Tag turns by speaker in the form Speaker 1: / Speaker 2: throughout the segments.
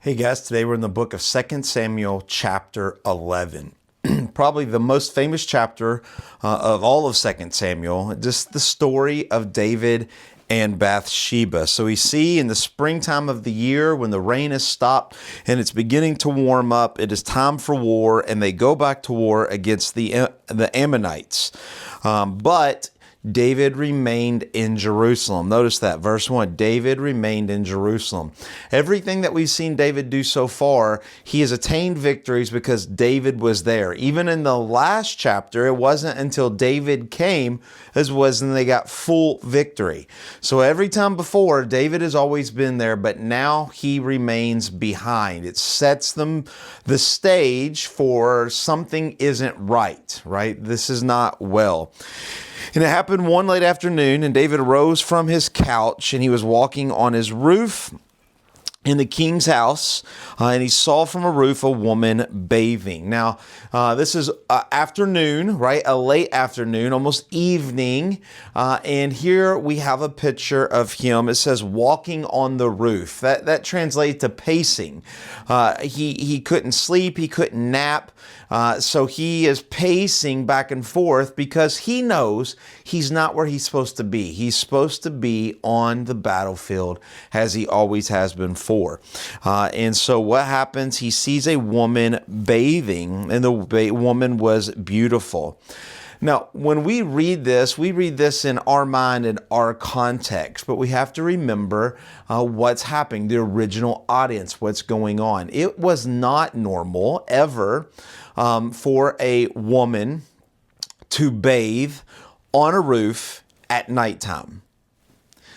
Speaker 1: Hey guys, today we're in the book of 2 Samuel chapter 11. Probably the most famous chapter of all of 2 Samuel, just the story of David and Bathsheba. So we see in the springtime of the year when the rain has stopped and it's beginning to warm up, it is time for war, and they go back to war against the Ammonites. But David remained in Jerusalem. Notice that, verse 1, David remained in Jerusalem. Everything that we've seen David do so far, he has attained victories because David was there. Even in the last chapter, it wasn't until David came as was when they got full victory. So every time before, David has always been there, but now he remains behind. It sets them the stage for something isn't right? This is not well. And it happened one late afternoon, and David arose from his couch, and he was walking on his roof in the king's house, and he saw from a roof a woman bathing. Now, this is afternoon, right? A late afternoon, almost evening. And here we have a picture of him. It says walking on the roof. That translates to pacing. He couldn't sleep. He couldn't nap. So he is pacing back and forth because he knows he's not where he's supposed to be. He's supposed to be on the battlefield as he always has been for. And so what happens? He sees a woman bathing, and the woman was beautiful. Now, when we read this in our mind and our context, but we have to remember what's happening, the original audience, what's going on. It was not normal ever for a woman to bathe on a roof at nighttime.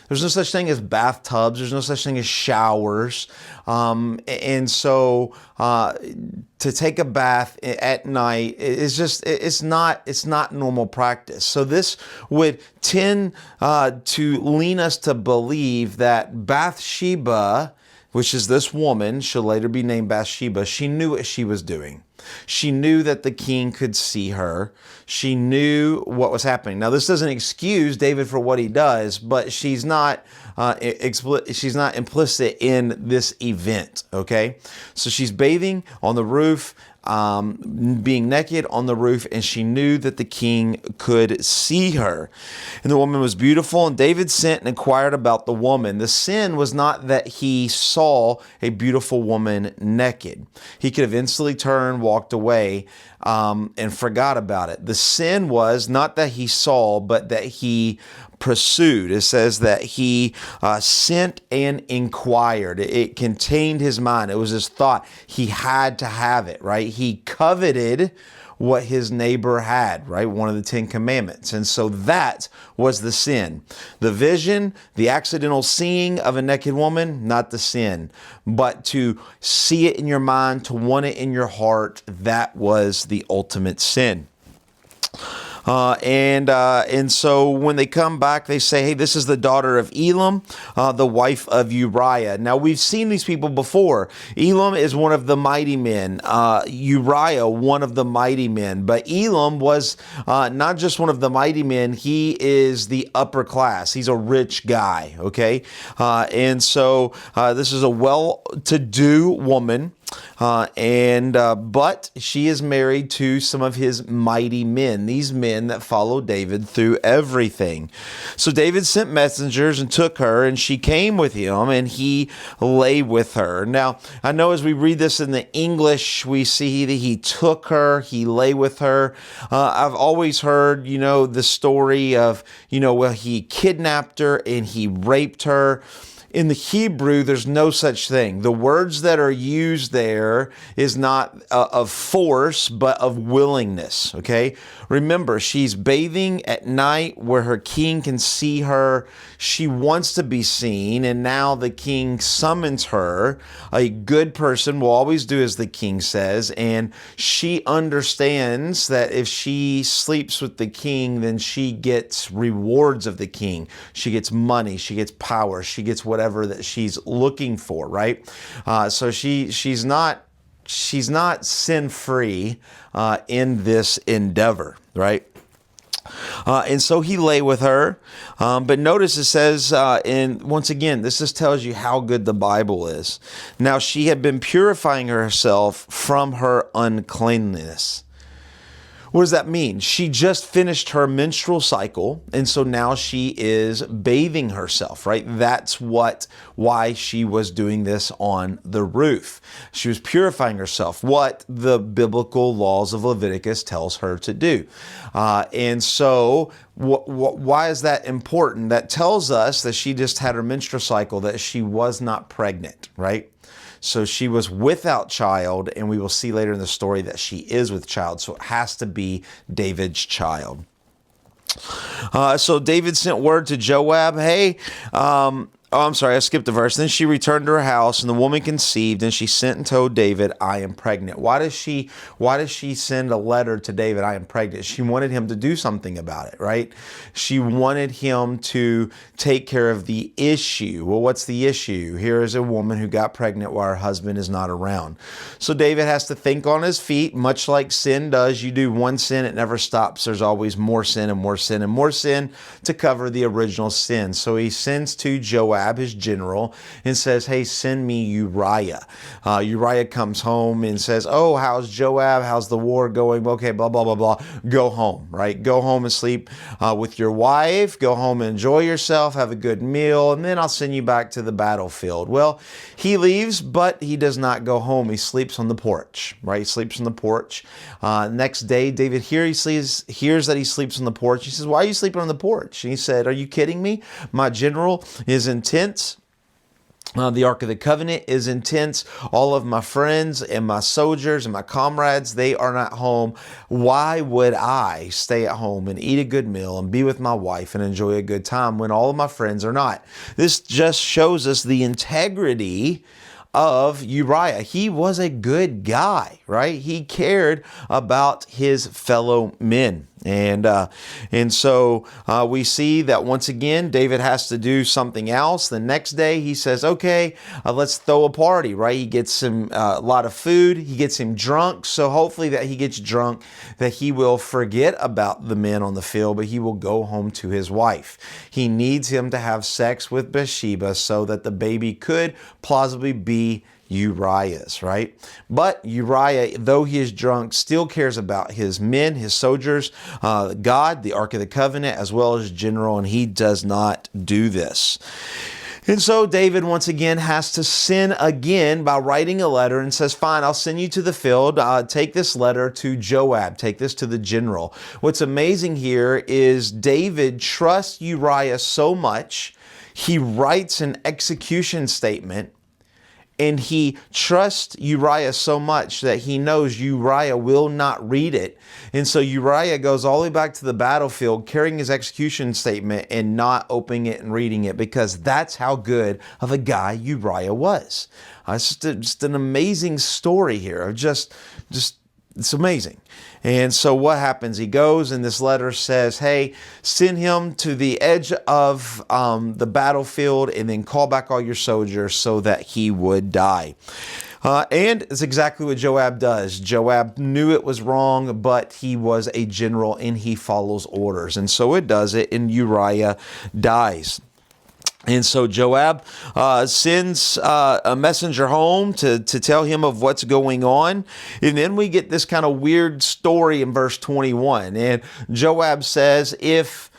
Speaker 1: There's no such thing as bathtubs. There's no such thing as showers. And so to take a bath at night is just, it's not normal practice. So this would tend to lean us to believe that Bathsheba, which is this woman, she'll later be named Bathsheba, she knew what she was doing. She knew that the king could see her. She knew what was happening. Now, this doesn't excuse David for what he does, but she's not implicit in this event, okay? So she's bathing on the roof, being naked on the roof, and she knew that the king could see her. And the woman was beautiful, and David sent and inquired about the woman. The sin was not that he saw a beautiful woman naked. He could have instantly turned, walked away, and forgot about it. The sin was not that he saw, but that he pursued. It says that he sent and inquired. It contained his mind. It was his thought. He had to have it, right? He coveted what his neighbor had, right? One of the 10 commandments. And so that was the sin. The vision, the accidental seeing of a naked woman, not the sin. But to see it in your mind, to want it in your heart, that was the ultimate sin. And so when they come back, they say, hey, this is the daughter of Elam, the wife of Uriah. Now, we've seen these people before. Elam is one of the mighty men. Uriah, one of the mighty men. But Elam was not just one of the mighty men. He is the upper class. He's a rich guy, okay? And so this is a well-to-do woman. But she is married to some of his mighty men, these men that followed David through everything. So David sent messengers and took her, and she came with him, and he lay with her. Now, I know as we read this in the English, we see that he took her, he lay with her. I've always heard, the story of, he kidnapped her and he raped her. In the Hebrew, there's no such thing. The words that are used there is not of force, but of willingness, okay? Remember, she's bathing at night where her king can see her. She wants to be seen, and now the king summons her. A good person will always do as the king says, and she understands that if she sleeps with the king, then she gets rewards of the king. She gets money, she gets power, she gets whatever that she's looking for, right? So she's not sin-free in this endeavor, right? And so he lay with her. But notice it says, and once again, this just tells you how good the Bible is. Now she had been purifying herself from her uncleanness. What does that mean? She just finished her menstrual cycle, and so now she is bathing herself, right? That's why she was doing this on the roof. She was purifying herself, what the biblical laws of Leviticus tells her to do. And so why is that important? That tells us that she just had her menstrual cycle, that she was not pregnant, right? So she was without child, and we will see later in the story that she is with child. So it has to be David's child. So David sent word to Joab, hey, I'm sorry, I skipped a verse. Then she returned to her house, and the woman conceived, and she sent and told David, I am pregnant. Why does she send a letter to David, I am pregnant? She wanted him to do something about it, right? She wanted him to take care of the issue. Well, what's the issue? Here is a woman who got pregnant while her husband is not around. So David has to think on his feet, much like sin does. You do one sin, it never stops. There's always more sin and more sin and more sin to cover the original sin. So he sends to Joab, his general, and says, hey, send me Uriah. Uriah comes home and says, oh, how's Joab? How's the war going? Okay, blah, blah, blah, blah. Go home, right? Go home and sleep with your wife. Go home and enjoy yourself. Have a good meal. And then I'll send you back to the battlefield. Well, he leaves, but he does not go home. He sleeps on the porch, right? He sleeps on the porch. Next day, David hears that he sleeps on the porch. He says, why are you sleeping on the porch? And he said, are you kidding me? My general is intense. The Ark of the Covenant is intense. All of my friends and my soldiers and my comrades, they are not home. Why would I stay at home and eat a good meal and be with my wife and enjoy a good time when all of my friends are not? This just shows us the integrity of Uriah. He was a good guy, right? He cared about his fellow men. And so we see that once again, David has to do something else. The next day he says, okay, let's throw a party, right? He gets him a lot of food. He gets him drunk. So hopefully that he gets drunk, that he will forget about the men on the field, but he will go home to his wife. He needs him to have sex with Bathsheba so that the baby could plausibly be Uriah's, right? But Uriah, though he is drunk, still cares about his men, his soldiers, God, the Ark of the Covenant, as well as general, and he does not do this. And so David once again has to sin again by writing a letter and says, fine, I'll send you to the field. Take this letter to Joab. Take this to the general. What's amazing here is David trusts Uriah so much, he writes an execution statement. And he trusts Uriah so much that he knows Uriah will not read it. And so Uriah goes all the way back to the battlefield carrying his execution statement and not opening it and reading it, because that's how good of a guy Uriah was. It's just an amazing story here of just it's amazing. And so what happens? He goes, and this letter says, hey, send him to the edge of the battlefield and then call back all your soldiers so that he would die. And it's exactly what Joab does. Joab knew it was wrong, but he was a general and he follows orders. And so it does it, and Uriah dies. And so Joab sends a messenger home to tell him of what's going on. And then we get this kind of weird story in verse 21. And Joab says, if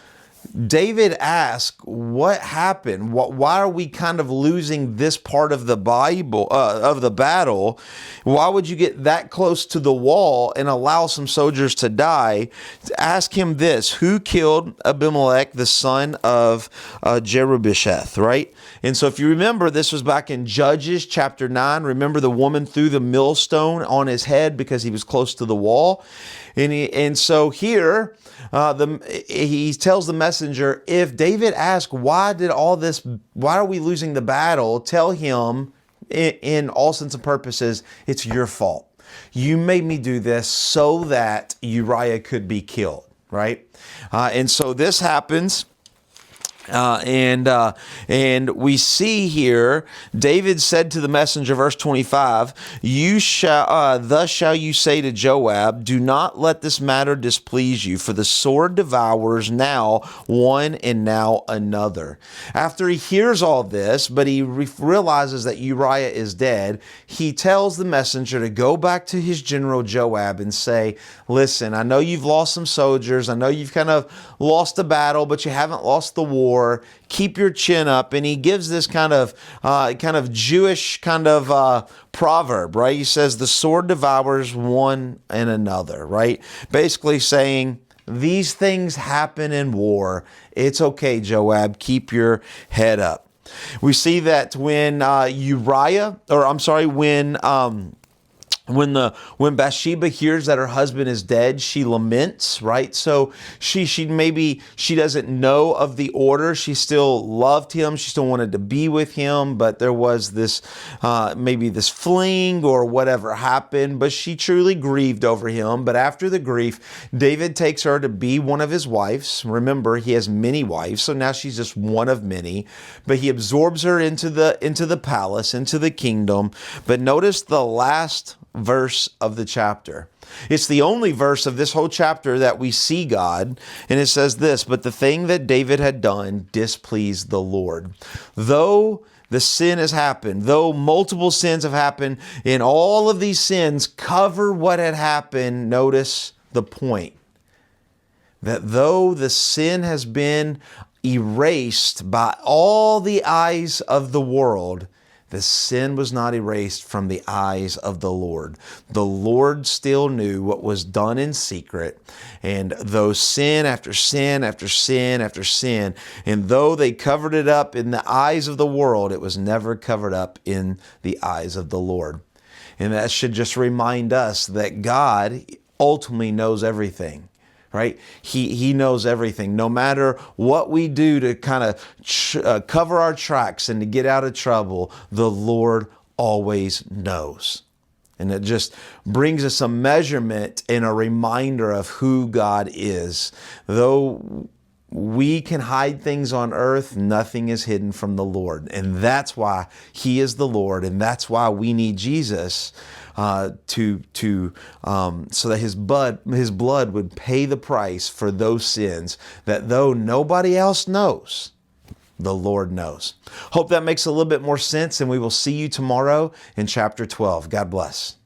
Speaker 1: David asks, what happened? Why are we kind of losing this part of the Bible, of the battle? Why would you get that close to the wall and allow some soldiers to die? Ask him this: who killed Abimelech, the son of Jerubbesheth, right? And so if you remember, this was back in Judges chapter 9. Remember, the woman threw the millstone on his head because he was close to the wall. And so here, he tells the messenger, if David asks, why are we losing the battle? Tell him, in all sense and purposes, it's your fault. You made me do this so that Uriah could be killed, right? And so this happens. And we see here, David said to the messenger, verse 25, thus shall you say to Joab, do not let this matter displease you, for the sword devours now one and now another. After he hears all this, but he realizes that Uriah is dead, he tells the messenger to go back to his general Joab and say, listen, I know you've lost some soldiers. I know you've kind of lost a battle, but you haven't lost the war. Keep your chin up. And he gives this kind of Jewish proverb, right? He says the sword devours one and another, right? Basically saying these things happen in war. It's okay, Joab. Keep your head up. We see that when when Bathsheba hears that her husband is dead, she laments, right? So she doesn't know of the order. She still loved him. She still wanted to be with him, but there was this maybe this fling or whatever happened, but she truly grieved over him. But after the grief, David takes her to be one of his wives. Remember, he has many wives, so now she's just one of many. But he absorbs her into the palace, into the kingdom. But notice the last verse of the chapter. It's the only verse of this whole chapter that we see God, and it says this, but the thing that David had done displeased the Lord. Though the sin has happened, though multiple sins have happened, and all of these sins cover what had happened, notice the point, that though the sin has been erased by all the eyes of the world, the sin was not erased from the eyes of the Lord. The Lord still knew what was done in secret. And though sin after sin after sin after sin, and though they covered it up in the eyes of the world, it was never covered up in the eyes of the Lord. And that should just remind us that God ultimately knows everything. Right? He knows everything. No matter what we do to kind of cover our tracks and to get out of trouble, the Lord always knows. And it just brings us a measurement and a reminder of who God is. Though we can hide things on earth, nothing is hidden from the Lord. And that's why He is the Lord. And that's why we need Jesus so that His blood would pay the price for those sins that though nobody else knows, the Lord knows. Hope that makes a little bit more sense, and we will see you tomorrow in chapter 12. God bless.